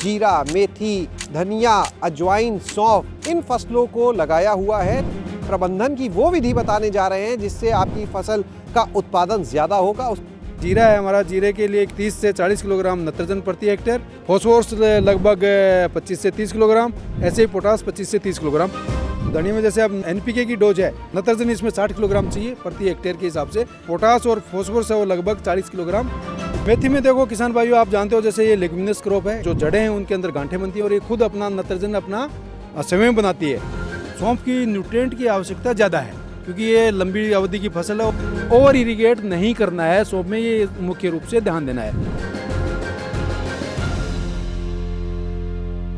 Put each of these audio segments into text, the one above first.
जीरा, मेथी, धनिया, अजवाइन, सौंफ इन फसलों को लगाया हुआ है। प्रबंधन की वो विधि बताने जा रहे हैं जिससे आपकी फसल का उत्पादन ज्यादा होगा। जीरा है हमारा, जीरे के लिए 30 से 40 किलोग्राम नत्रजन प्रति हेक्टेयर, फॉस्फोरस लगभग 25 से 30 किलोग्राम, ऐसे ही पोटास 25 से 30 किलोग्राम। धनिया में जैसे अब एनपीके की डोज है, नत्रजन इसमें 60 किलोग्राम चाहिए प्रति हेक्टेयर के हिसाब से, पोटास और फॉस्फोरस है वो लगभग 40 किलोग्राम। मेथी में देखो किसान भाइयों, आप जानते हो जैसे ये लेग्यूमिनस क्रॉप है, जो जड़ें हैं उनके अंदर गांठें बनती है और ये खुद अपना नत्रजन अपना स्वयं बनाती है। सौंफ की न्यूट्रिएंट की आवश्यकता ज़्यादा है क्योंकि ये लंबी अवधि की फसल है। ओवर इरिगेट नहीं करना है सौंफ में, ये मुख्य रूप से ध्यान देना है।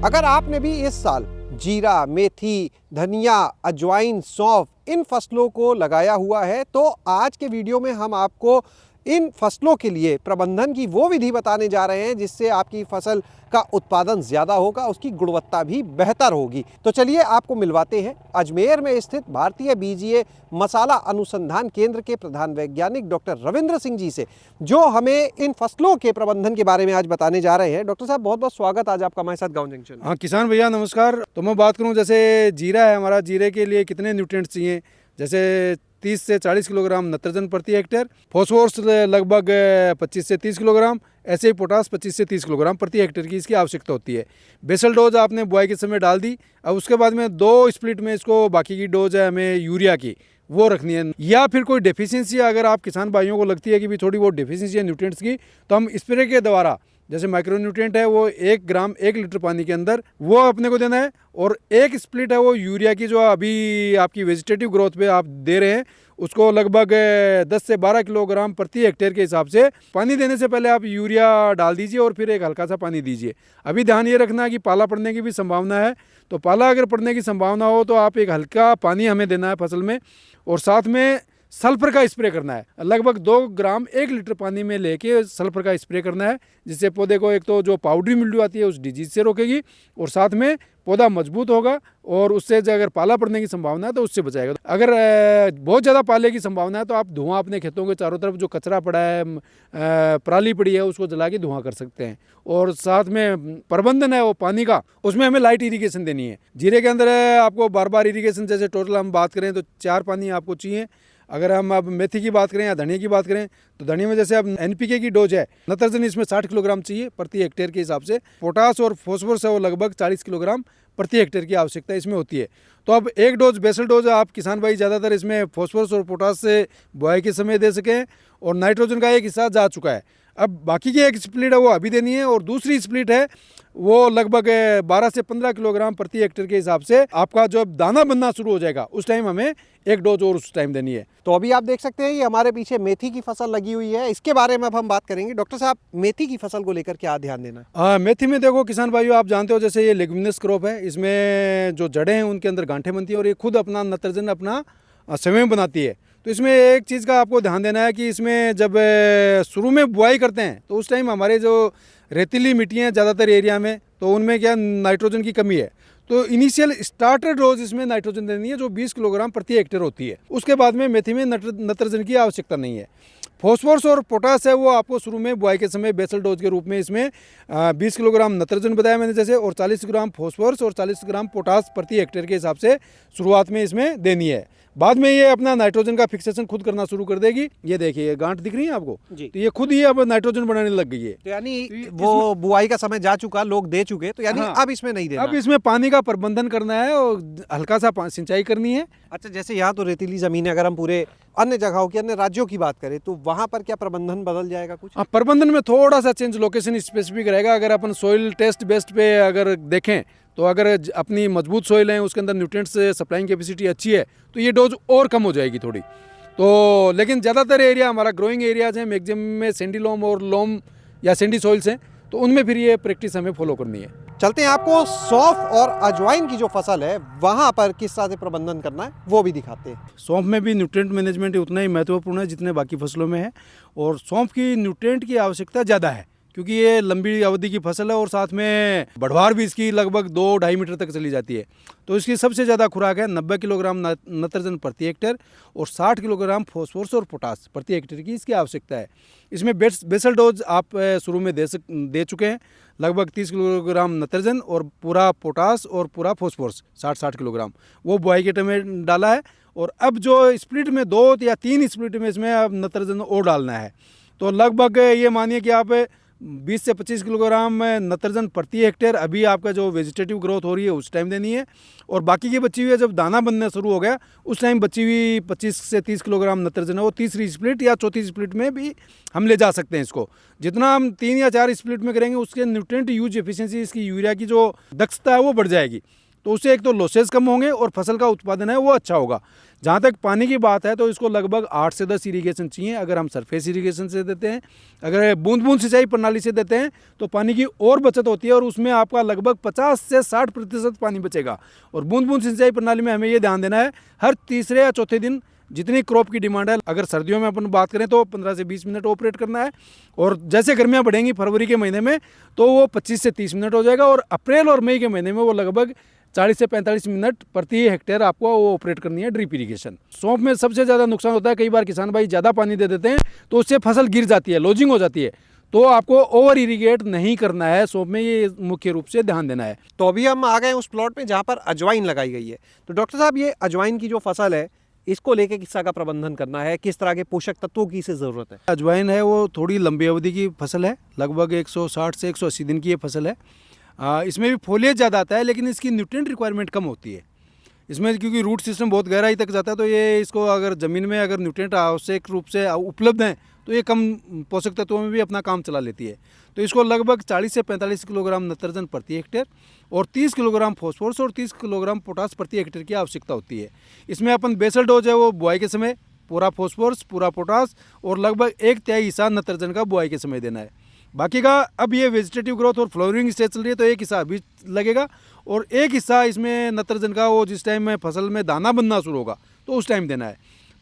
अगर आपने भी इस साल जीरा, मेथी, धनिया, अजवाइन, सौंफ इन फसलों को लगाया हुआ है तो आज के वीडियो में हम आपको इन फसलों के लिए प्रबंधन की वो विधि बताने जा रहे हैं जिससे आपकी फसल का उत्पादन ज़्यादा होगा, उसकी गुणवत्ता भी बेहतर होगी। तो चलिए आपको मिलवाते हैं अजमेर में स्थित भारतीय बीजीय मसाला अनुसंधान केंद्र के प्रधान वैज्ञानिक डॉक्टर रविंद्र सिंह जी से, जो हमें इन फसलों के प्रबंधन के बारे में आज बताने जा रहे हैं। डॉक्टर साहब, बहुत बहुत स्वागत आज आपका हमारे साथ गाँव जंक्शन। हाँ किसान भैया नमस्कार। तो मैं बात करूँ जैसे जीरा है हमारा, जीरे के लिए कितने न्यूट्रिएंट्स चाहिए, जैसे 30 से 40 किलोग्राम नत्रजन प्रति हेक्टेयर, फॉस्फोरस लगभग 25 से 30 किलोग्राम, ऐसे ही पोटास 25 से 30 किलोग्राम प्रति हेक्टेयर की इसकी आवश्यकता होती है। बेसल डोज आपने बुआई के समय डाल दी, अब उसके बाद में 2 स्प्लिट में इसको बाकी की डोज है हमें यूरिया की वो रखनी है। या फिर कोई डेफिशिएंसी अगर आप किसान भाइयों को लगती है कि भी थोड़ी बहुत डेफिशिएंसी है न्यूट्रिएंट्स की, तो हम स्प्रे के द्वारा जैसे माइक्रो न्यूट्रिएंट है वो 1 ग्राम 1 लीटर पानी के अंदर वो अपने को देना है, और 1 स्प्लिट है वो यूरिया की जो अभी आपकी वेजिटेटिव ग्रोथ पे आप दे रहे हैं उसको लगभग 10 से 12 किलोग्राम प्रति हेक्टेयर के हिसाब से पानी देने से पहले आप यूरिया डाल दीजिए और फिर एक हल्का सा पानी दीजिए। अभी ध्यान ये रखना है कि पाला पड़ने की भी संभावना है, तो पाला अगर पड़ने की संभावना हो तो आप एक हल्का पानी हमें देना है फसल में, और साथ में सल्फर का स्प्रे करना है। लगभग 2 ग्राम 1 लीटर पानी में लेके सल्फर का स्प्रे करना है, जिससे पौधे को एक तो जो पाउडरी मिल्ड्यू आती है उस डिजीज से रोकेगी और साथ में पौधा मजबूत होगा, और उससे अगर पाला पड़ने की संभावना है तो उससे बचाएगा। अगर बहुत ज़्यादा पाले की संभावना है तो आप धुआं अपने खेतों के चारों तरफ जो कचरा पड़ा है, पराली पड़ी है, उसको जला के धुआं कर सकते हैं। और साथ में प्रबंधन है वो पानी का, उसमें हमें लाइट इरीगेशन देनी है। जीरे के अंदर आपको बार बार इरीगेशन, जैसे टोटल हम बात करें तो 4 पानी आपको चाहिए। अगर हम अब मेथी की बात करें या धनिया की बात करें तो धनिया में जैसे अब एनपीके की डोज है, नत्रजन इसमें 60 किलोग्राम चाहिए प्रति हेक्टेयर के हिसाब से, पोटास और फॉस्फोरस है वो लगभग 40 किलोग्राम प्रति हेक्टेयर की आवश्यकता इसमें होती है। तो अब एक डोज बेसल डोज आप किसान भाई ज़्यादातर इसमें फॉस्फोरस और पोटास से बुआई के समय दे सकें, और नाइट्रोजन का एक हिस्सा जा चुका है। अब बाकी की एक स्प्लिट है वो अभी देनी है, और दूसरी स्प्लिट है वो लगभग 12 से 15 किलोग्राम प्रति हेक्टेयर के हिसाब से आपका जब दाना बनना शुरू हो जाएगा उस टाइम हमें एक डोज और उस टाइम देनी है। तो अभी आप देख सकते हैं ये हमारे पीछे मेथी की फसल लगी हुई है, इसके बारे में अब हम बात करेंगे। डॉक्टर साहब, मेथी की फसल को लेकर क्या ध्यान देना है? मेथी में देखो किसान भाइयों, आप जानते हो जैसे ये लेग्यूमिनस क्रॉप है, इसमें जो जड़ें हैं उनके अंदर गांठें बनती है और ये खुद अपना नत्रजन अपना स्वयं बनाती है। तो इसमें एक चीज़ का आपको ध्यान देना है कि इसमें जब शुरू में बुआई करते हैं तो उस टाइम हमारे जो रेतीली मिट्टियाँ ज़्यादातर एरिया में, तो उनमें क्या नाइट्रोजन की कमी है, तो इनिशियल स्टार्टर डोज इसमें नाइट्रोजन देनी है जो 20 किलोग्राम प्रति हेक्टेयर होती है। उसके बाद में मेथी में नत्रजन की आवश्यकता नहीं है। फॉस्फोरस और पोटास है वो आपको शुरू में बुआई के समय बेसल डोज के रूप में इसमें 20 किलोग्राम नत्रजन बताया मैंने जैसे, और 40 ग्राम फॉस्फोरस और 40 ग्राम पोटास प्रति हेक्टेयर के हिसाब से शुरुआत में इसमें देनी है। बाद में ये अपना नाइट्रोजन का फिक्सेशन खुद करना शुरू कर देगी। ये देखिए गांठ दिख रही है आपको जी, तो ये खुद ही अब नाइट्रोजन बनाने लग गई है। तो यानी वो बुआई का समय जा चुका, लोग दे चुके, तो यानी अब इसमें नहीं देना। अब इसमें पानी का प्रबंधन करना है और हल्का सा सिंचाई करनी है। अच्छा, जैसे यहाँ तो रेतीली जमीन है, अगर हम पूरे अन्य जगहों की, अन्य राज्यों की बात करें तो वहाँ पर क्या प्रबंधन बदल जाएगा कुछ? प्रबंधन में थोड़ा सा चेंज, लोकेशन स्पेसिफिक रहेगा। अगर अपन सोइल टेस्ट बेस्ड पे अगर देखें तो अगर अपनी मजबूत सोइल है, उसके अंदर न्यूट्रिएंट्स सप्लाइंग कैपेसिटी अच्छी है, तो ये डोज और कम हो जाएगी थोड़ी। तो लेकिन ज़्यादातर एरिया हमारा ग्रोइंग एरियाज हैं, मैक्सिमम में सैंडी लोम और लोम या सैंडी सॉइल्स हैं, तो उनमें फिर ये प्रैक्टिस हमें फॉलो करनी है। चलते हैं, आपको सौंफ और अजवाइन की जो फसल है वहाँ पर किस तरह से प्रबंधन करना है वो भी दिखाते हैं। सौंफ में भी न्यूट्रिएंट मैनेजमेंट उतना ही महत्वपूर्ण है जितने बाकी फसलों में है, और सौंफ की न्यूट्रिएंट की आवश्यकता ज़्यादा है क्योंकि ये लंबी अवधि की फसल है और साथ में बढ़वार भी इसकी लगभग 2-2.5 मीटर तक चली जाती है। तो इसकी सबसे ज़्यादा खुराक है 90 किलोग्राम नत्रजन प्रति हेक्टेयर और 60 किलोग्राम फॉस्फोरस और पोटास प्रति हेक्टेयर की इसकी आवश्यकता है। इसमें बेसल डोज आप शुरू में दे चुके हैं, लगभग 30 किलोग्राम नत्रजन और पूरा पोटास और पूरा फॉस्फोरस 60 किलोग्राम वो बुआई के टाइम में डाला है। और अब जो स्प्लिट में 2 या 3 स्प्लिट में इसमें अब नत्रजन और डालना है। तो लगभग ये मानिए कि आप 20 से 25 किलोग्राम नत्रजन प्रति हेक्टेयर अभी आपका जो वेजिटेटिव ग्रोथ हो रही है उस टाइम देनी है। और बाकी की बची हुई है, जब दाना बनना शुरू हो गया उस टाइम बची हुई 25 से 30 किलोग्राम नत्रजन है वो तीसरी स्प्लिट या चौथी स्प्लिट में भी हम ले जा सकते हैं इसको। जितना हम 3 या 4 स्प्लिट में करेंगे उसके न्यूट्रिएंट यूज एफिशिएंसी, इसकी यूरिया की जो दक्षता है वो बढ़ जाएगी। तो उससे एक तो लॉसेस कम होंगे और फसल का उत्पादन है वो अच्छा होगा। जहाँ तक पानी की बात है तो इसको लगभग 8 से 10 इरीगेशन चाहिए। अगर हम सरफेस इरीगेशन से देते हैं, अगर बूंद बूंद सिंचाई प्रणाली से देते हैं तो पानी की और बचत होती है और उसमें आपका लगभग 50 से 60% पानी बचेगा। और बूंद बूंद सिंचाई प्रणाली में हमें ये ध्यान देना है, हर तीसरे या चौथे दिन जितनी क्रॉप की डिमांड है, अगर सर्दियों में अपन बात करें तो 15 से 20 मिनट ऑपरेट करना है। और जैसे गर्मियाँ बढ़ेंगी फरवरी के महीने में तो वो 25 से 30 मिनट हो जाएगा। और अप्रैल और मई के महीने में वो लगभग 40 से 45 मिनट प्रति हेक्टेयर आपको वो ऑपरेट करनी है ड्रिप इरिगेशन। सौंफ में सबसे ज़्यादा नुकसान होता है, कई बार किसान भाई ज़्यादा पानी दे देते हैं तो उससे फसल गिर जाती है, लॉजिंग हो जाती है। तो आपको ओवर इरीगेट नहीं करना है सौंफ में, ये मुख्य रूप से ध्यान देना है। तो अभी हम आ गए उस प्लॉट में जहाँ पर अजवाइन लगाई गई है। तो डॉक्टर साहब, ये अजवाइन की जो फसल है इसको लेके किस तरह का प्रबंधन करना है, किस तरह के पोषक तत्वों की इसे ज़रूरत है? अजवाइन है वो थोड़ी लंबी अवधि की फसल है, लगभग 160 से 180 दिन की ये फसल है। इसमें भी फोलिएज ज़्यादा आता है लेकिन इसकी न्यूट्रिएंट रिक्वायरमेंट कम होती है इसमें, क्योंकि रूट सिस्टम बहुत गहराई तक जाता है। तो ये इसको अगर ज़मीन में अगर न्यूट्रिएंट आवश्यक रूप से उपलब्ध हैं तो ये कम पोषक तत्वों में भी अपना काम चला लेती है। तो इसको लगभग 40 से 45 किलोग्राम नत्रजन प्रति हेक्टेयर और 30 किलोग्राम फॉस्फोरस और 30 किलोग्राम पोटास प्रति हेक्टेयर की आवश्यकता होती है। इसमें अपन बेसल डोज है वो बुआई के समय पूरा फॉस्फोरस, पूरा पोटास और लगभग 1/3 हिस्सा नत्रजन का बुआई के समय देना है। बाकी का अब ये वेजिटेटिव ग्रोथ और फ्लावरिंग स्टेज चल रही है तो एक हिस्सा अभी लगेगा और एक हिस्सा इसमें नत्रजन का वो जिस टाइम में फसल में दाना बनना शुरू होगा तो उस टाइम देना है।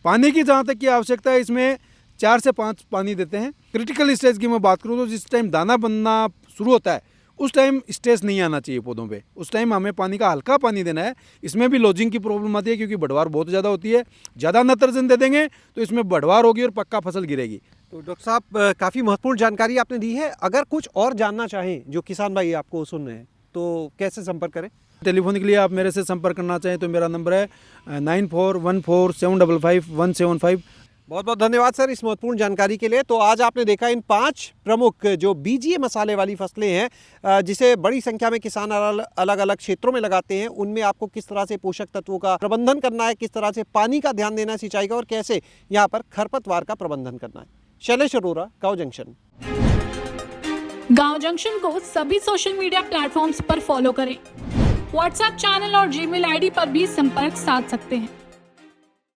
पानी की जहाँ तक की आवश्यकता है इसमें 4 से 5 पानी देते हैं। क्रिटिकल स्टेज की मैं बात करूँ तो जिस टाइम दाना बनना शुरू होता है उस टाइम स्ट्रेस नहीं आना चाहिए पौधों पे, उस टाइम हमें पानी का हल्का पानी देना है। इसमें भी लॉजिंग की प्रॉब्लम आती है क्योंकि बढ़वार बहुत ज़्यादा होती है। ज़्यादा नत्रजन दे देंगे तो इसमें बढ़वार होगी और पक्का फसल गिरेगी। तो डॉक्टर साहब, काफ़ी महत्वपूर्ण जानकारी आपने दी है। अगर कुछ और जानना चाहें जो किसान भाई आपको सुन रहे हैं तो कैसे संपर्क करें? टेलीफोन के लिए आप मेरे से संपर्क करना चाहें तो मेरा नंबर है 9414755175। बहुत बहुत धन्यवाद सर इस महत्वपूर्ण जानकारी के लिए। तो आज आपने देखा इन 5 प्रमुख जो बीजीए मसाले वाली फसलें हैं जिसे बड़ी संख्या में किसान अलग अलग क्षेत्रों में लगाते हैं, उनमें आपको किस तरह से पोषक तत्वों का प्रबंधन करना है, किस तरह से पानी का ध्यान देना है सिंचाई का, और कैसे यहाँ पर खरपतवार का प्रबंधन करना है। शैलेश अरोरा, गाँव जंक्शन। गाँव जंक्शन को सभी सोशल मीडिया प्लेटफॉर्म्स पर फॉलो करें। व्हाट्सएप चैनल और जीमेल आईडी पर भी संपर्क साध सकते हैं।